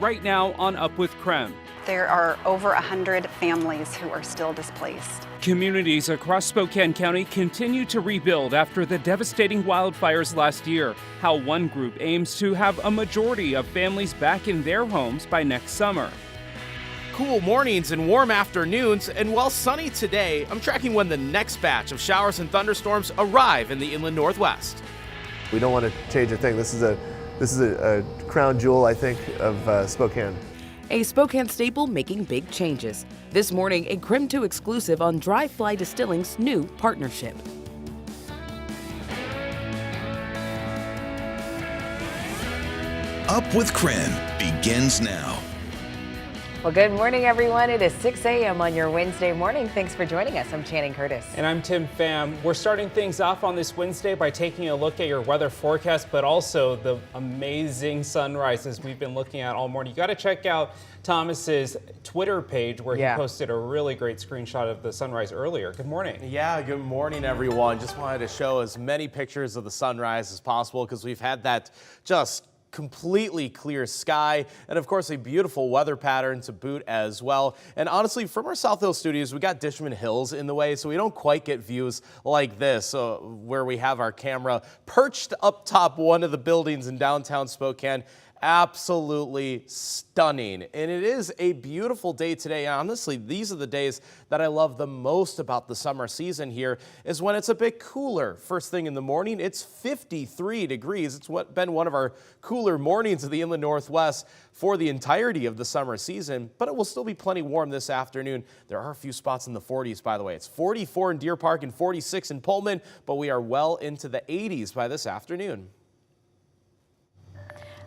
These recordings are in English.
right now on Up with KREM. There are over 100 families who are still displaced. Communities across Spokane County continue to rebuild after the devastating wildfires last year. How one group aims to have a majority of families back in their homes by next summer. Cool mornings and warm afternoons, and while sunny today, I'm tracking when the next batch of showers and thunderstorms arrive in the inland Northwest. We don't want to change a thing. This is a crown jewel, I think, of Spokane. A Spokane staple making big changes. This morning, a KREM 2 exclusive on Dry Fly Distilling's new partnership. Up with KREM begins now. Well, good morning, everyone. It is 6 a.m. on your Wednesday morning. Thanks for joining us. I'm Channing Curtis. And I'm Tim Pham. We're starting things off on this Wednesday by taking a look at your weather forecast, but also the amazing sunrises we've been looking at all morning. You got to check out Thomas's Twitter page where he posted a really great screenshot of the sunrise earlier. Good morning. Yeah, good morning, everyone. Just wanted to show as many pictures of the sunrise as possible because we've had that just completely clear sky and of course a beautiful weather pattern to boot as well. And honestly, from our South Hill studios, we got Dishman Hills in the way, so we don't quite get views like this where we have our camera perched up top one of the buildings in downtown Spokane. Absolutely stunning. And it is a beautiful day today. And honestly, these are the days that I love the most about the summer season here is when it's a bit cooler. First thing in the morning, it's 53 degrees. It's been one of our cooler mornings of the inland Northwest for the entirety of the summer season, but it will still be plenty warm this afternoon. There are a few spots in the 40s, by the way. It's 44 in Deer Park and 46 in Pullman, but we are well into the 80s by this afternoon.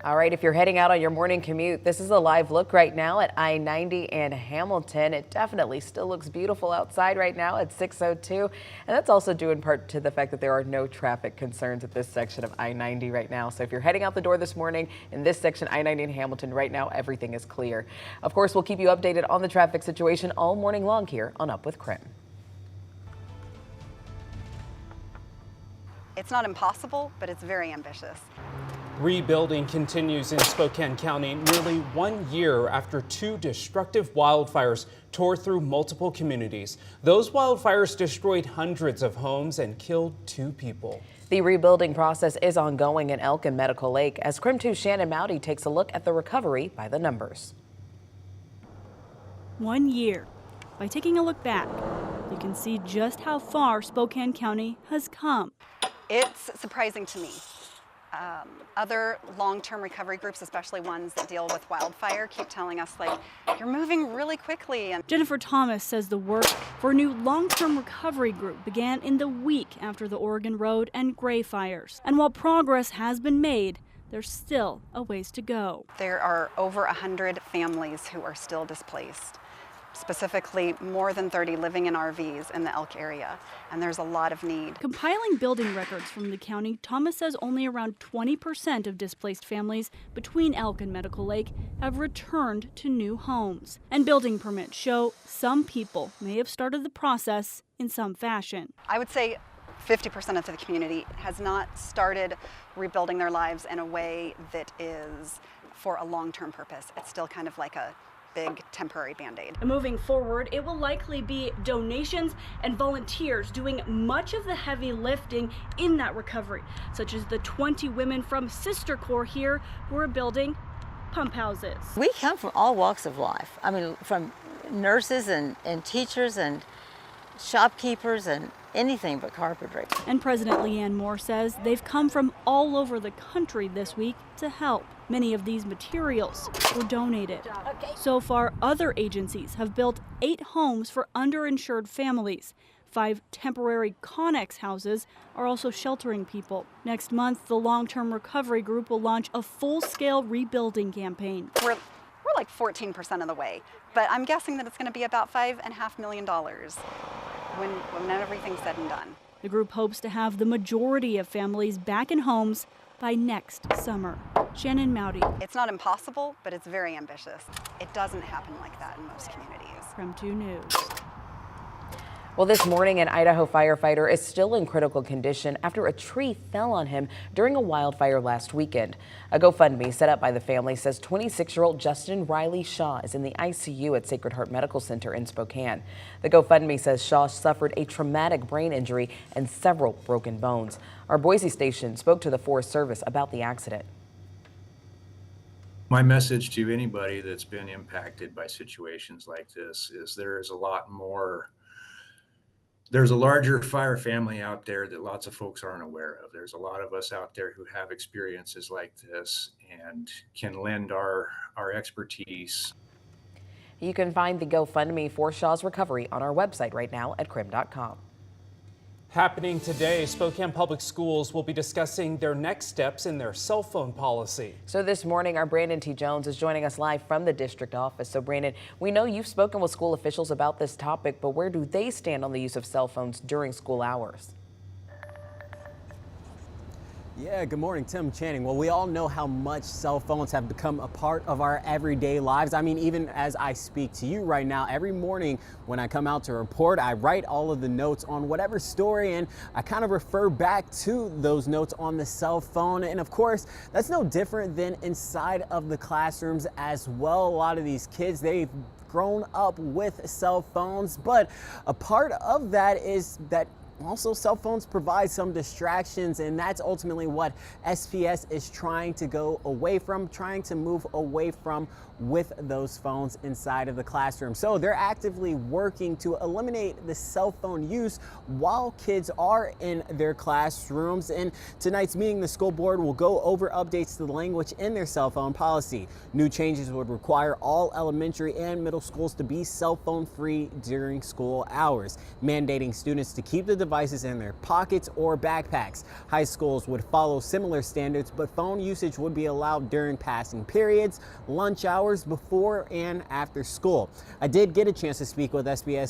All right, if you're heading out on your morning commute, this is a live look right now at I-90 in Hamilton. It definitely still looks beautiful outside right now at 6:02, and that's also due in part to the fact that there are no traffic concerns at this section of I-90 right now. So if you're heading out the door this morning in this section, I-90 in Hamilton, right now everything is clear. Of course, we'll keep you updated on the traffic situation all morning long here on Up with KREM. It's not impossible, but it's very ambitious. Rebuilding continues in Spokane County nearly 1 year after two destructive wildfires tore through multiple communities. Those wildfires destroyed hundreds of homes and killed 2 people. The rebuilding process is ongoing in Elk and Medical Lake as KREM 2's Shannon Mowdy takes a look at the recovery by the numbers. 1 year. By taking a look back, you can see just how far Spokane County has come. It's surprising to me. Other long-term recovery groups, especially ones that deal with wildfire, keep telling us, like, you're moving really quickly. And Jennifer Thomas says the work for a new long-term recovery group began in the week after the Oregon Road and Gray fires. And while progress has been made, there's still a ways to go. there are over 100 families who are still displaced. Specifically, more than 30 living in RVs in the Elk area, and there's a lot of need. Compiling building records from the county, Thomas says only around 20% of displaced families between Elk and Medical Lake have returned to new homes. And building permits show some people may have started the process in some fashion. I would say 50% of the community has not started rebuilding their lives in a way that is for a long-term purpose. It's still kind of like a big temporary band-aid. Moving forward, it will likely be donations and volunteers doing much of the heavy lifting in that recovery, such as the 20 women from Sister Corps here who are building pump houses. We come from all walks of life. I mean, from nurses and teachers and shopkeepers and anything but carpentry. And President Leanne Moore says they've come from all over the country this week to help. Many of these materials were donated. So far, other agencies have built 8 homes for underinsured families. 5 temporary Connex houses are also sheltering people. Next month, the long-term recovery group will launch a full-scale rebuilding campaign. We're like 14% of the way, but I'm guessing that it's going to be about $5.5 million when everything's said and done. The group hopes to have the majority of families back in homes by next summer. Shannon Mowdy. It's not impossible, but it's very ambitious. It doesn't happen like that in most communities. KREM 2 News. Well, this morning, an Idaho firefighter is still in critical condition after a tree fell on him during a wildfire last weekend. A GoFundMe set up by the family says 26-year-old Justin Riley Shaw is in the ICU at Sacred Heart Medical Center in Spokane. The GoFundMe says Shaw suffered a traumatic brain injury and several broken bones. Our Boise station spoke to the Forest Service about the accident. My message to anybody that's been impacted by situations like this is there is a lot more. There's a larger fire family out there that lots of folks aren't aware of. There's a lot of us out there who have experiences like this and can lend our expertise. You can find the GoFundMe for Shaw's recovery on our website right now at KREM.com. Happening today, Spokane Public Schools will be discussing their next steps in their cell phone policy. So this morning, our Brandon T. Jones is joining us live from the district office. So Brandon, we know you've spoken with school officials about this topic, but where do they stand on the use of cell phones during school hours? Yeah, good morning, Tim Channing. Well, we all know how much cell phones have become a part of our everyday lives. I mean, even as I speak to you right now, every morning when I come out to report, I write all of the notes on whatever story and I kind of refer back to those notes on the cell phone. And of course, that's no different than inside of the classrooms as well. A lot of these kids, they've grown up with cell phones, but a part of that is that also, cell phones provide some distractions, and that's ultimately what SPS is trying to go away from, trying to move away from with those phones inside of the classroom. So they're actively working to eliminate the cell phone use while kids are in their classrooms. In tonight's meeting, the school board will go over updates to the language in their cell phone policy. New changes would require all elementary and middle schools to be cell phone free during school hours, mandating students to keep the devices in their pockets or backpacks. High schools would follow similar standards, but phone usage would be allowed during passing periods, lunch hours, before and after school. I did get a chance to speak with SPS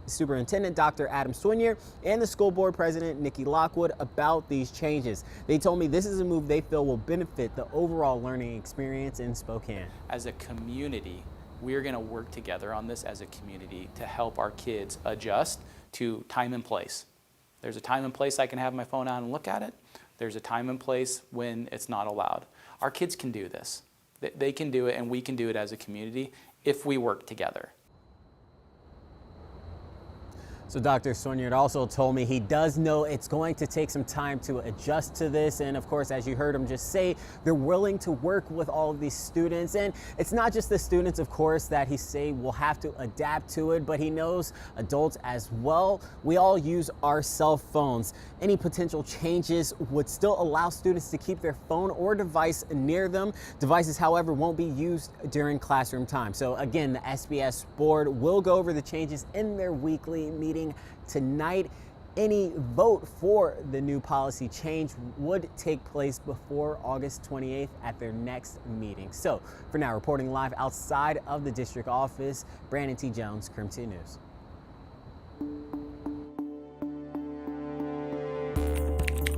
Superintendent Dr. Adam Swinier and the school board president Nikki Lockwood about these changes. They told me this is a move they feel will benefit the overall learning experience in Spokane. As a community, we're going to work together on this as a community to help our kids adjust to time and place. There's a time and place I can have my phone on and look at it. There's a time and place when it's not allowed. Our kids can do this. They can do it, and we can do it as a community if we work together. So Dr. Swiniard also told me he does know it's going to take some time to adjust to this. And of course, as you heard him just say, they're willing to work with all of these students. And it's not just the students, of course, that he say will have to adapt to it, but he knows adults as well. We all use our cell phones. Any potential changes would still allow students to keep their phone or device near them. Devices, however, won't be used during classroom time. So again, the SPS board will go over the changes in their weekly meeting tonight. Any vote for the new policy change would take place before August 28th at their next meeting. So for now, reporting live outside of the district office, Brandon T. Jones, KREM 2 News.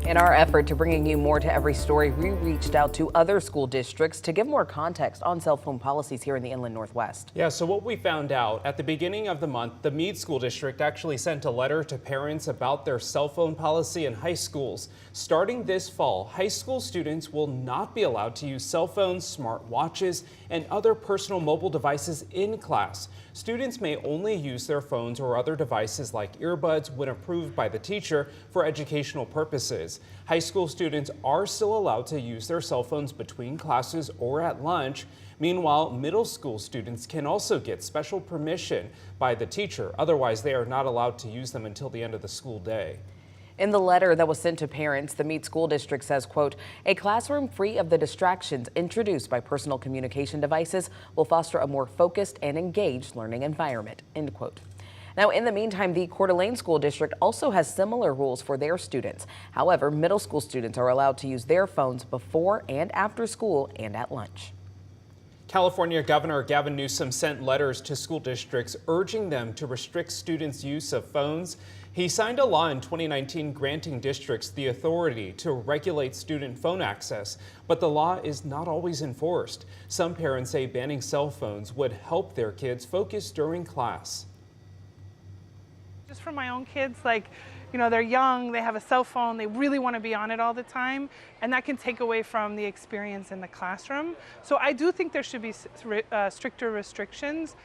In our effort to bringing you more to every story, we reached out to other school districts to give more context on cell phone policies here in the Inland Northwest. Yeah, so what we found out at the beginning of the month, the Meade School District actually sent a letter to parents about their cell phone policy in high schools. Starting this fall, high school students will not be allowed to use cell phones, smart watches, and other personal mobile devices in class. Students may only use their phones or other devices like earbuds when approved by the teacher for educational purposes. High school students are still allowed to use their cell phones between classes or at lunch. Meanwhile, middle school students can also get special permission by the teacher. Otherwise, they are not allowed to use them until the end of the school day. In the letter that was sent to parents, the Meade School District says, quote, a classroom free of the distractions introduced by personal communication devices will foster a more focused and engaged learning environment, end quote. Now, in the meantime, the Coeur d'Alene School District also has similar rules for their students. However, middle school students are allowed to use their phones before and after school and at lunch. California Governor Gavin Newsom sent letters to school districts urging them to restrict students' use of phones. He signed a law in 2019 granting districts the authority to regulate student phone access, but the law is not always enforced. Some parents say banning cell phones would help their kids focus during class. Just for my own kids, like, you know, they're young, they have a cell phone, they really want to be on it all the time, and that can take away from the experience in the classroom. So I do think there should be stricter restrictions.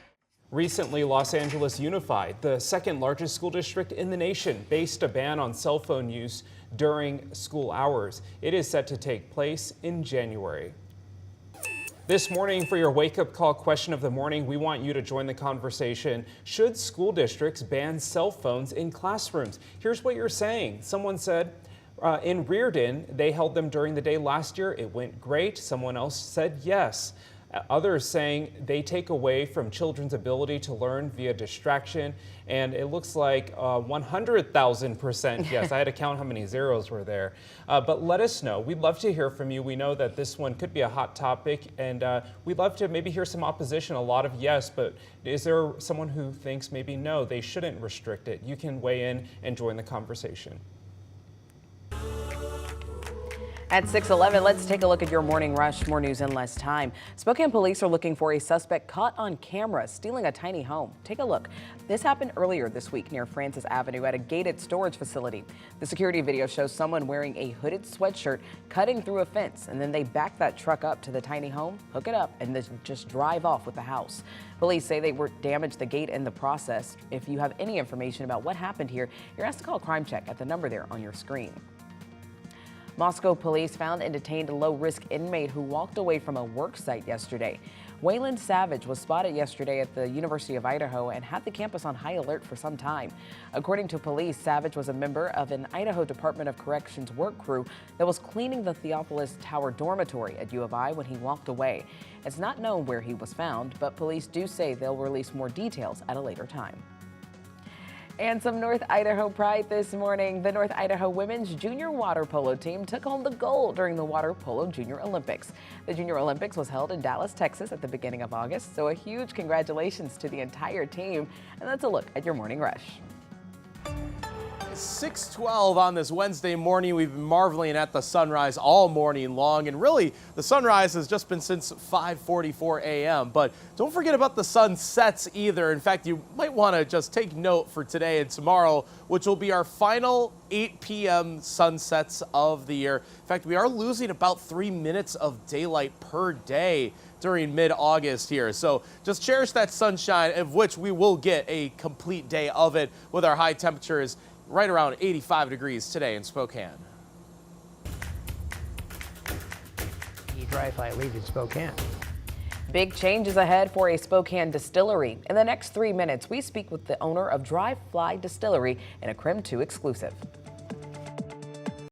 Recently, Los Angeles Unified, the second largest school district in the nation, based a ban on cell phone use during school hours. It is set to take place in January. This morning, for your wake-up call question of the morning, we want you to join the conversation. Should school districts ban cell phones in classrooms? Here's what you're saying. Someone said, in Reardon, they held them during the day last year. It went great. Someone else said yes. Others saying they take away from children's ability to learn via distraction. And it looks like 100,000% yes. I had to count how many zeros were there. But let us know. We'd love to hear from you. We know that this one could be a hot topic, and we'd love to maybe hear some opposition, a lot of yes, but is there someone who thinks maybe no, they shouldn't restrict it? You can weigh in and join the conversation. At 6:11, let's take a look at your morning rush. More news in less time. Spokane police are looking for a suspect caught on camera stealing a tiny home. Take a look. This happened earlier this week near Francis Avenue at a gated storage facility. The security video shows someone wearing a hooded sweatshirt cutting through a fence, and then they back that truck up to the tiny home, hook it up, and then just drive off with the house. Police say they damaged the gate in the process. If you have any information about what happened here, you're asked to call Crime Check at the number there on your screen. Moscow police found and detained a low-risk inmate who walked away from a work site yesterday. Waylon Savage was spotted yesterday at the University of Idaho and had the campus on high alert for some time. According to police, Savage was a member of an Idaho Department of Corrections work crew that was cleaning the Theopolis Tower dormitory at U of I when he walked away. It's not known where he was found, but police do say they'll release more details at a later time. And some North Idaho pride this morning. The North Idaho women's junior water polo team took home the gold during the Water Polo Junior Olympics. The Junior Olympics was held in Dallas, Texas at the beginning of August, so a huge congratulations to the entire team. And that's a look at your morning rush. 6:12 on this Wednesday morning. We've been marveling at the sunrise all morning long, and really the sunrise has just been since 5:44 a.m. But don't forget about the sunsets either. In fact, you might want to just take note for today and tomorrow, which will be our final 8 p.m. sunsets of the year. In fact, we are losing about 3 minutes of daylight per day during mid-August here. So just cherish that sunshine, of which we will get a complete day of it with our high temperatures right around 85 degrees today in Spokane. Dry Fly leaving Spokane. Big changes ahead for a Spokane distillery. In the next 3 minutes, we speak with the owner of Dry Fly Distillery in a KREM 2 exclusive.